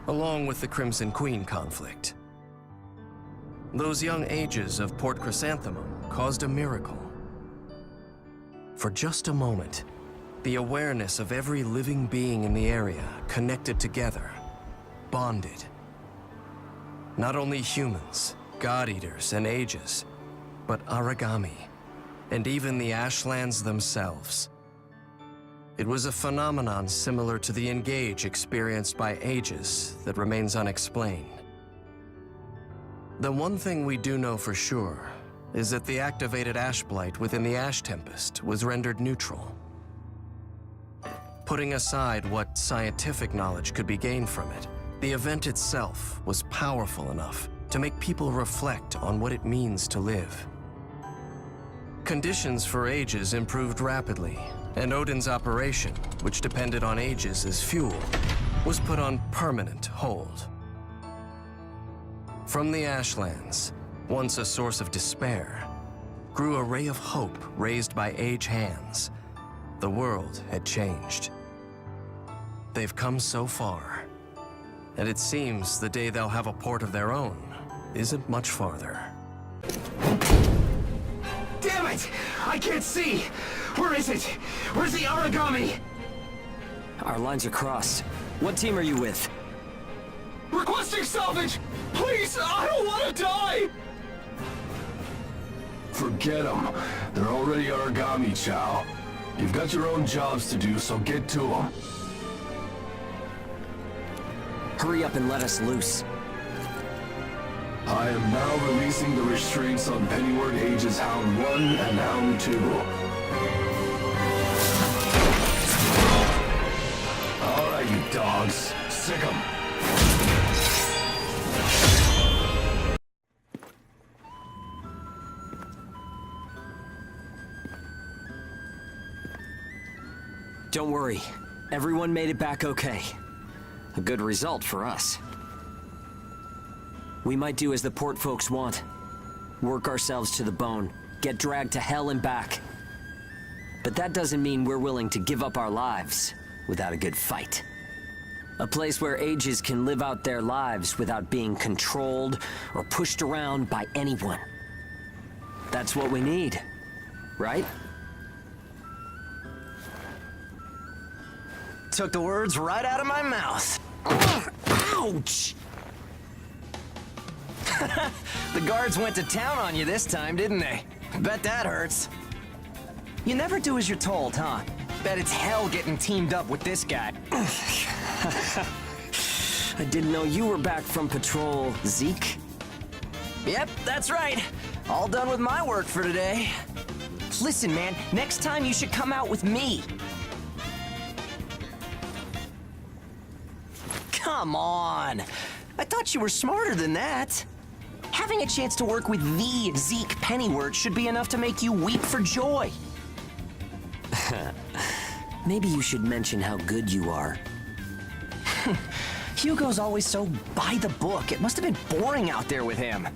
along with the Crimson Queen conflict. Those young ages of Port Chrysanthemum caused a miracle. For just a moment, the awareness of every living being in the area connected together, bonded. Not only humans, God-eaters, and ages, but Aragami, and even the Ashlands themselves. It was a phenomenon similar to the engage experienced by ages that remains unexplained. The one thing we do know for sure is that the activated ash blight within the Ash Tempest was rendered neutral. Putting aside what scientific knowledge could be gained from it, the event itself was powerful enough to make people reflect on what it means to live. Conditions for Aegis improved rapidly, and Odin's operation, which depended on Aegis as fuel, was put on permanent hold. From the Ashlands, once a source of despair, grew a ray of hope raised by Age hands. The world had changed. They've come so far, and it seems the day they'll have a port of their own isn't much farther. Damn it! I can't see! Where is it? Where's the Aragami? Our lines are crossed. What team are you with? Requesting salvage! Please, I don't want to die! Forget them. They're already Aragami, Chow. You've got your own jobs to do, so get to them. Hurry up and let us loose. I am now releasing the restraints on Pennyward Ages Hound 1 and Hound 2. Alright, you dogs. Sick 'em. Don't worry. Everyone made it back okay. A good result for us. We might do as the port folks want. Work ourselves to the bone. Get dragged to hell and back. But that doesn't mean we're willing to give up our lives without a good fight. A place where Ages can live out their lives without being controlled or pushed around by anyone. That's what we need, right? Took the words right out of my mouth. Ouch! The guards went to town on you this time, didn't they? Bet that hurts. You never do as you're told, huh? Bet it's hell getting teamed up with this guy. I didn't know you were back from patrol, Zeke. Yep, that's right. All done with my work for today. Listen, man, next time you should come out with me. Come on. I thought you were smarter than that. Having a chance to work with the Zeke Pennyworth should be enough to make you weep for joy. Maybe you should mention how good you are. Hugo's always so by the book. It must have been boring out there with him.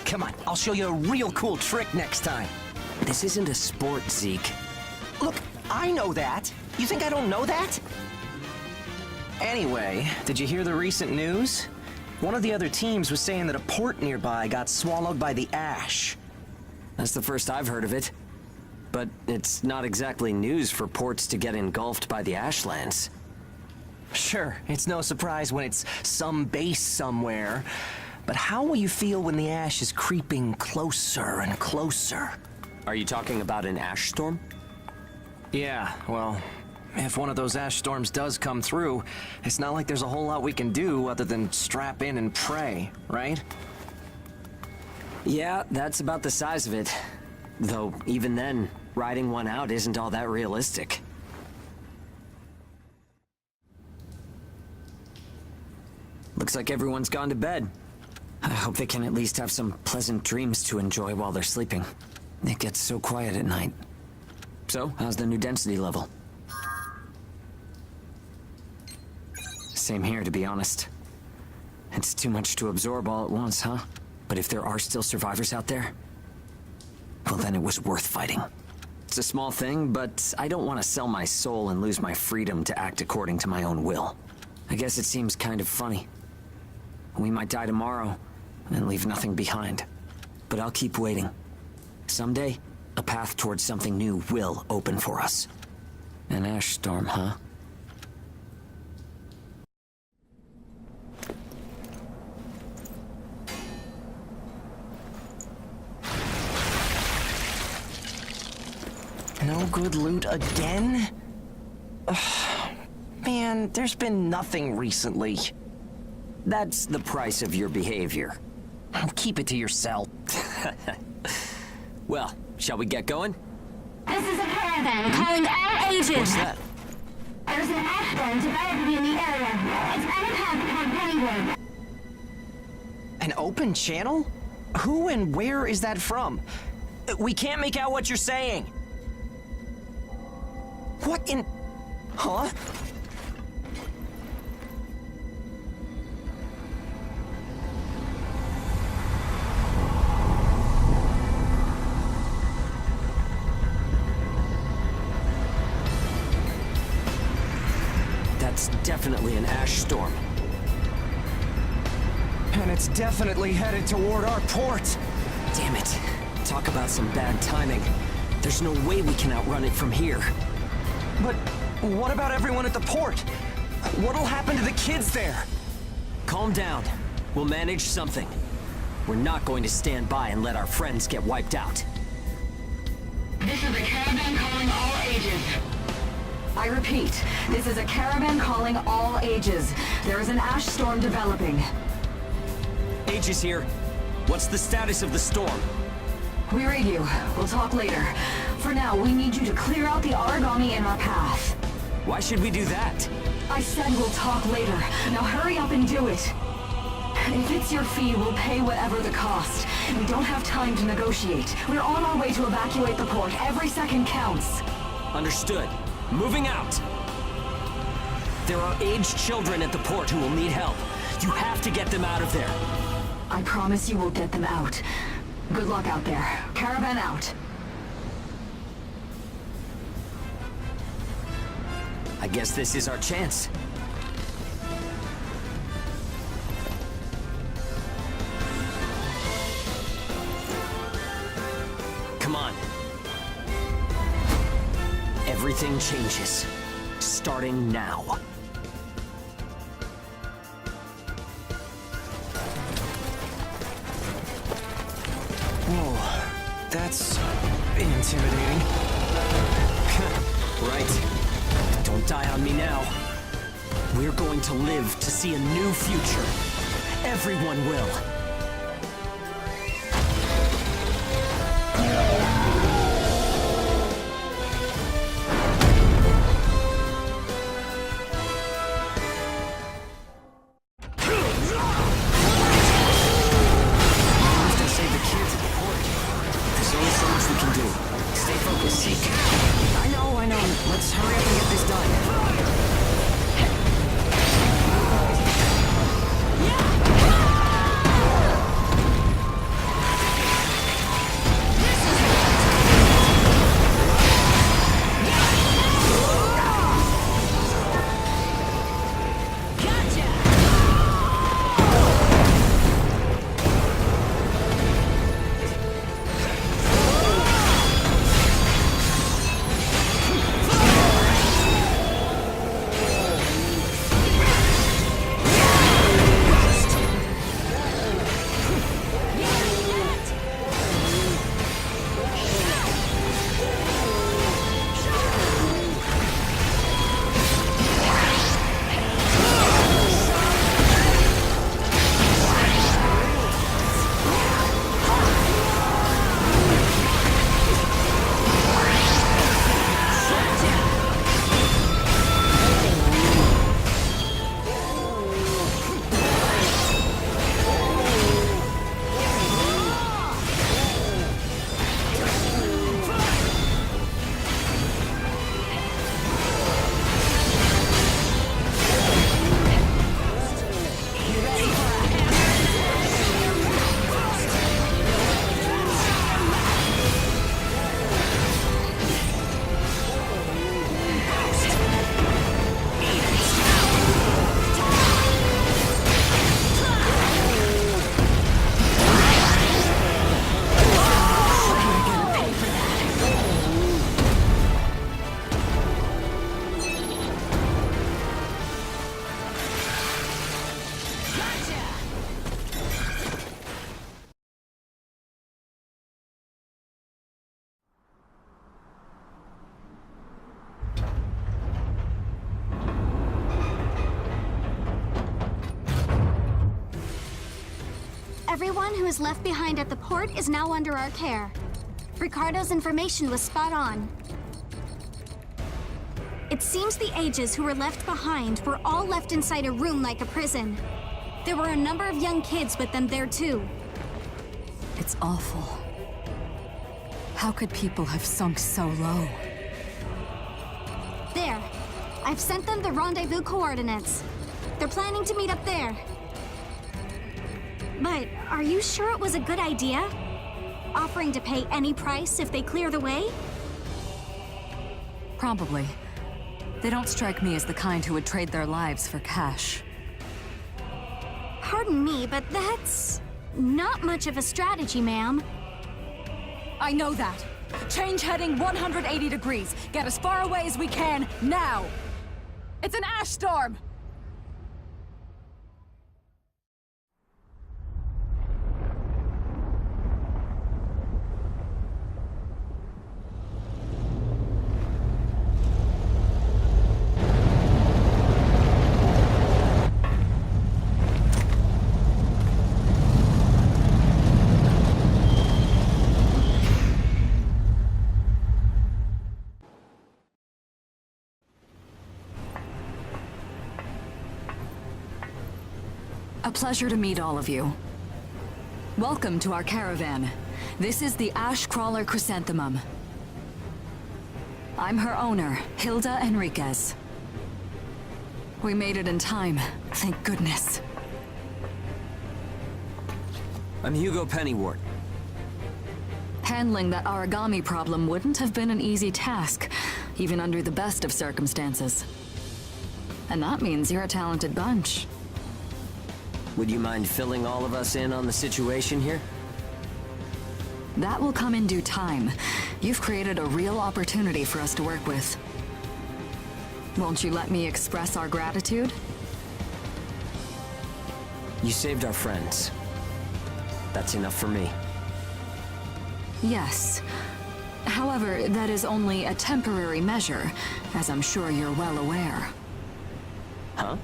Come on, I'll show you a real cool trick next time. This isn't a sport, Zeke. Look, I know that. You think I don't know that? Anyway, did you hear the recent news? One of the other teams was saying that a port nearby got swallowed by the ash. That's the first I've heard of it. But it's not exactly news for ports to get engulfed by the Ashlands. Sure, it's no surprise when it's some base somewhere. But how will you feel when the ash is creeping closer and closer? Are you talking about an ash storm? Yeah, well, if one of those ash storms does come through, it's not like there's a whole lot we can do other than strap in and pray, right? Yeah, that's about the size of it. Though, even then, riding one out isn't all that realistic. Looks like everyone's gone to bed. I hope they can at least have some pleasant dreams to enjoy while they're sleeping. It gets so quiet at night. So, how's the new density level? Same here, to be honest. It's too much to absorb all at once, huh? But if there are still survivors out there, well, then it was worth fighting. It's a small thing, but I don't want to sell my soul and lose my freedom to act according to my own will. I guess it seems kind of funny. We might die tomorrow and leave nothing behind. But I'll keep waiting. Someday, a path towards something new will open for us. An ash storm, huh? No good loot again? Ugh. Man, there's been nothing recently. That's the price of your behavior. Keep it to yourself. Well, shall we get going? This is a caravan calling all ages. What's that? There's an ash storm developing in the area. It's on a path toward Pennywood. An open channel? Who and where is that from? We can't make out what you're saying. What in... Huh? That's definitely an ash storm. And it's definitely headed toward our port. Damn it. Talk about some bad timing. There's no way we can outrun it from here. But what about everyone at the port? What'll happen to the kids there? Calm down. We'll manage something. We're not going to stand by and let our friends get wiped out. This is a caravan calling all ages. I repeat, this is a caravan calling all ages. There is an ash storm developing. Age is here. What's the status of the storm? We read you. We'll talk later. For now, we need you to clear out the origami in our path. Why should we do that? I said we'll talk later. Now hurry up and do it. If it's your fee, we'll pay whatever the cost. We don't have time to negotiate. We're on our way to evacuate the port. Every second counts. Understood. Moving out! There are aged children at the port who will need help. You have to get them out of there. I promise you we'll get them out. Good luck out there. Caravan out. I guess this is our chance. Come on. Everything changes. Starting now. Whoa, that's intimidating. Right. Don't die on me now. We're going to live to see a new future. Everyone will. I know. Let's hurry up and get this done. Everyone who is left behind at the port is now under our care. Ricardo's information was spot on. It seems the ages who were left behind were all left inside a room like a prison. There were a number of young kids with them there too. It's awful. How could people have sunk so low? There. I've sent them the rendezvous coordinates. They're planning to meet up there. But are you sure it was a good idea? Offering to pay any price if they clear the way? Probably. They don't strike me as the kind who would trade their lives for cash. Pardon me, but that's not much of a strategy, ma'am. I know that. Change heading 180 degrees. Get as far away as we can, now! It's an ash storm! A pleasure to meet all of you. Welcome to our caravan. This is the Ash Crawler Chrysanthemum. I'm her owner, Hilda Enriquez. We made it in time, thank goodness. I'm Hugo Pennywort. Handling that origami problem wouldn't have been an easy task, even under the best of circumstances. And that means you're a talented bunch. Would you mind filling all of us in on the situation here? That will come in due time. You've created a real opportunity for us to work with. Won't you let me express our gratitude? You saved our friends. That's enough for me. Yes. However, that is only a temporary measure, as I'm sure you're well aware. Huh?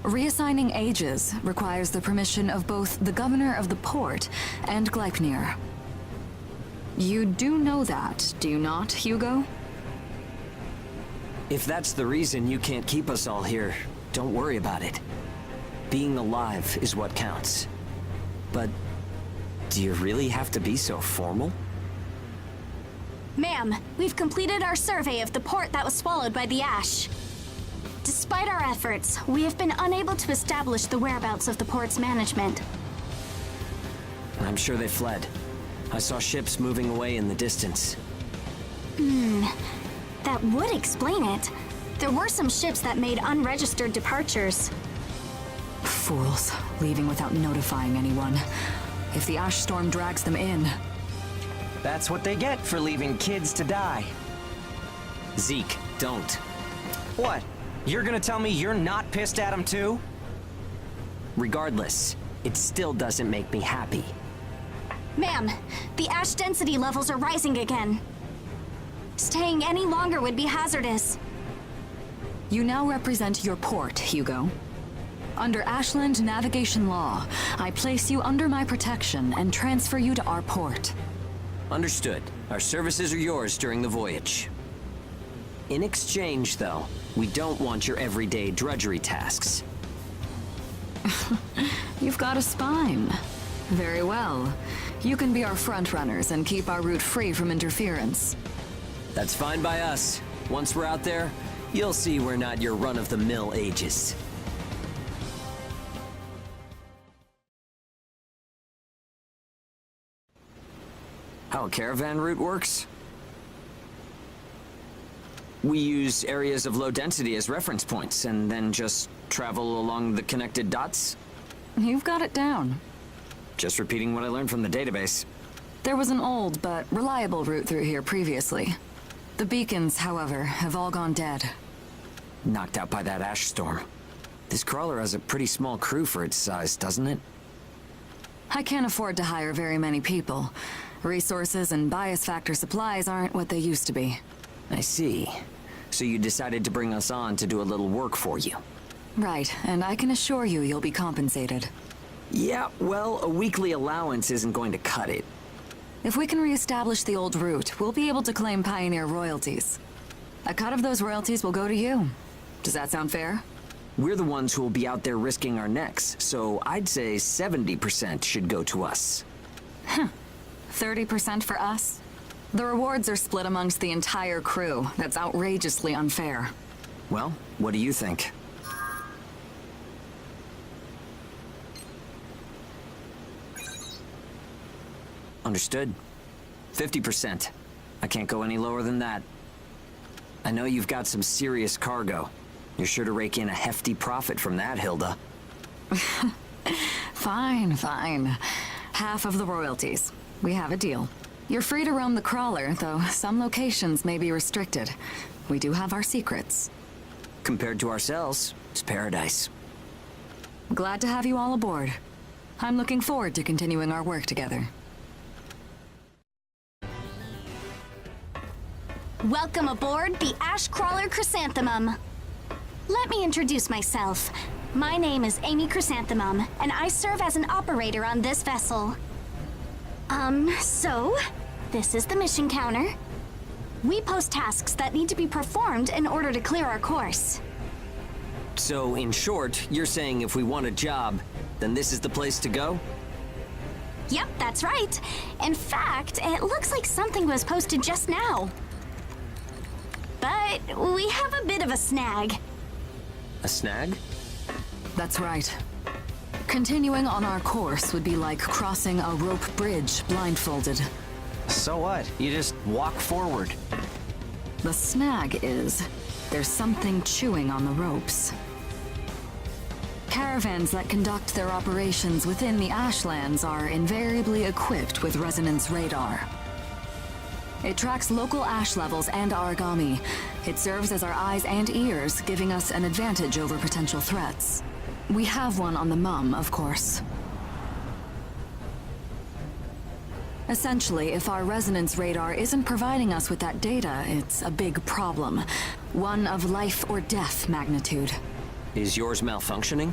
Reassigning ages requires the permission of both the governor of the port and Gleipnir. You do know that, do you not, Hugo? If that's the reason you can't keep us all here, don't worry about it. Being alive is what counts. But do you really have to be so formal? Ma'am, we've completed our survey of the port that was swallowed by the ash. Despite our efforts, we have been unable to establish the whereabouts of the port's management. I'm sure they fled. I saw ships moving away in the distance. That would explain it. There were some ships that made unregistered departures. Fools, leaving without notifying anyone. If the ash storm drags them in... That's what they get for leaving kids to die. Zeke, don't. What? You're gonna tell me you're not pissed at them too? Regardless, it still doesn't make me happy. Ma'am, the ash density levels are rising again. Staying any longer would be hazardous. You now represent your port, Hugo. Under Ashland navigation law, I place you under my protection and transfer you to our port. Understood. Our services are yours during the voyage. In exchange, though, we don't want your everyday drudgery tasks. You've got a spine. Very well. You can be our front-runners and keep our route free from interference. That's fine by us. Once we're out there, you'll see we're not your run-of-the-mill ages. How a caravan route works? We use areas of low density as reference points, and then just travel along the connected dots? You've got it down. Just repeating what I learned from the database. There was an old but reliable route through here previously. The beacons, however, have all gone dead. Knocked out by that ash storm. This crawler has a pretty small crew for its size, doesn't it? I can't afford to hire very many people. Resources and bias factor supplies aren't what they used to be. I see. So you decided to bring us on to do a little work for you. Right, and I can assure you you'll be compensated. Yeah, well, a weekly allowance isn't going to cut it. If we can reestablish the old route, we'll be able to claim Pioneer royalties. A cut of those royalties will go to you. Does that sound fair? We're the ones who will be out there risking our necks, so I'd say 70% should go to us. 30% for us? The rewards are split amongst the entire crew. That's outrageously unfair. Well, what do you think? Understood. 50%. I can't go any lower than that. I know you've got some serious cargo. You're sure to rake in a hefty profit from that, Hilda. Fine, fine. Half of the royalties. We have a deal. You're free to roam the crawler, though some locations may be restricted. We do have our secrets. Compared to ourselves, it's paradise. Glad to have you all aboard. I'm looking forward to continuing our work together. Welcome aboard the Ash Crawler Chrysanthemum. Let me introduce myself. My name is Amy Chrysanthemum, and I serve as an operator on this vessel. So, this is the mission counter. We post tasks that need to be performed in order to clear our course. So, in short, you're saying if we want a job, then this is the place to go? Yep, that's right. In fact, it looks like something was posted just now. But we have a bit of a snag. A snag? That's right. Continuing on our course would be like crossing a rope bridge blindfolded. So what? You just walk forward. The snag is, there's something chewing on the ropes. Caravans that conduct their operations within the Ashlands are invariably equipped with resonance radar. It tracks local ash levels and origami. It serves as our eyes and ears, giving us an advantage over potential threats. We have one on the Mum, of course. Essentially, if our resonance radar isn't providing us with that data, it's a big problem. One of life or death magnitude. Is yours malfunctioning?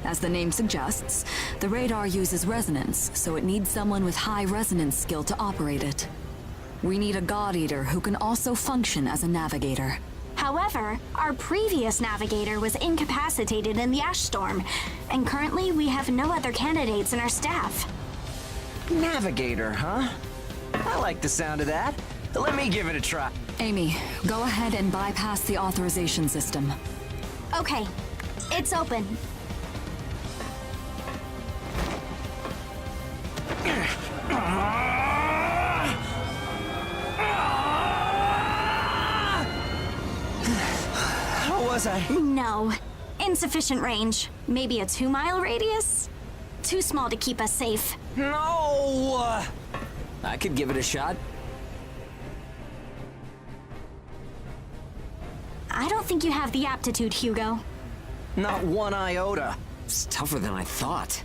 As the name suggests, the radar uses resonance, so it needs someone with high resonance skill to operate it. We need a God Eater who can also function as a navigator. However, our previous navigator was incapacitated in the ash storm, and currently we have no other candidates in our staff. Navigator, huh? I like the sound of that. Let me give it a try. Amy, go ahead and bypass the authorization system. Okay, it's open. How was I? No. Insufficient range. Maybe a 2-mile radius? Too small to keep us safe. No! I could give it a shot. I don't think you have the aptitude, Hugo. Not one iota. It's tougher than I thought.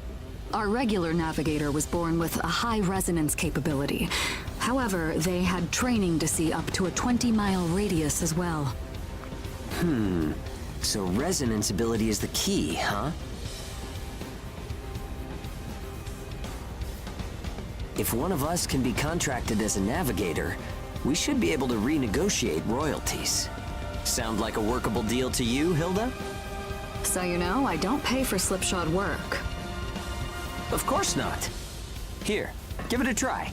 Our regular navigator was born with a high resonance capability. However, they had training to see up to a 20-mile radius as well. So resonance ability is the key, huh? If one of us can be contracted as a navigator, we should be able to renegotiate royalties. Sound like a workable deal to you, Hilda? So you know, I don't pay for slipshod work. Of course not. Here, give it a try.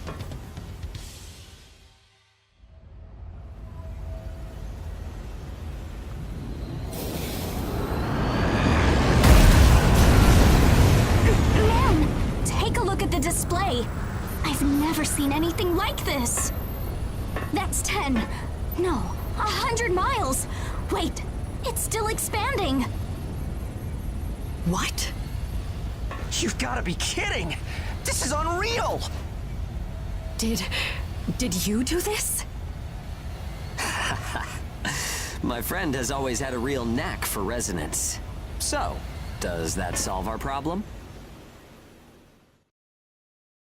Man, take a look at the display. I've never seen anything like this. That's 10. No, 100 miles. Wait, it's still expanding. What? You've got to be kidding! This is unreal! Did you do this? My friend has always had a real knack for resonance. So, does that solve our problem?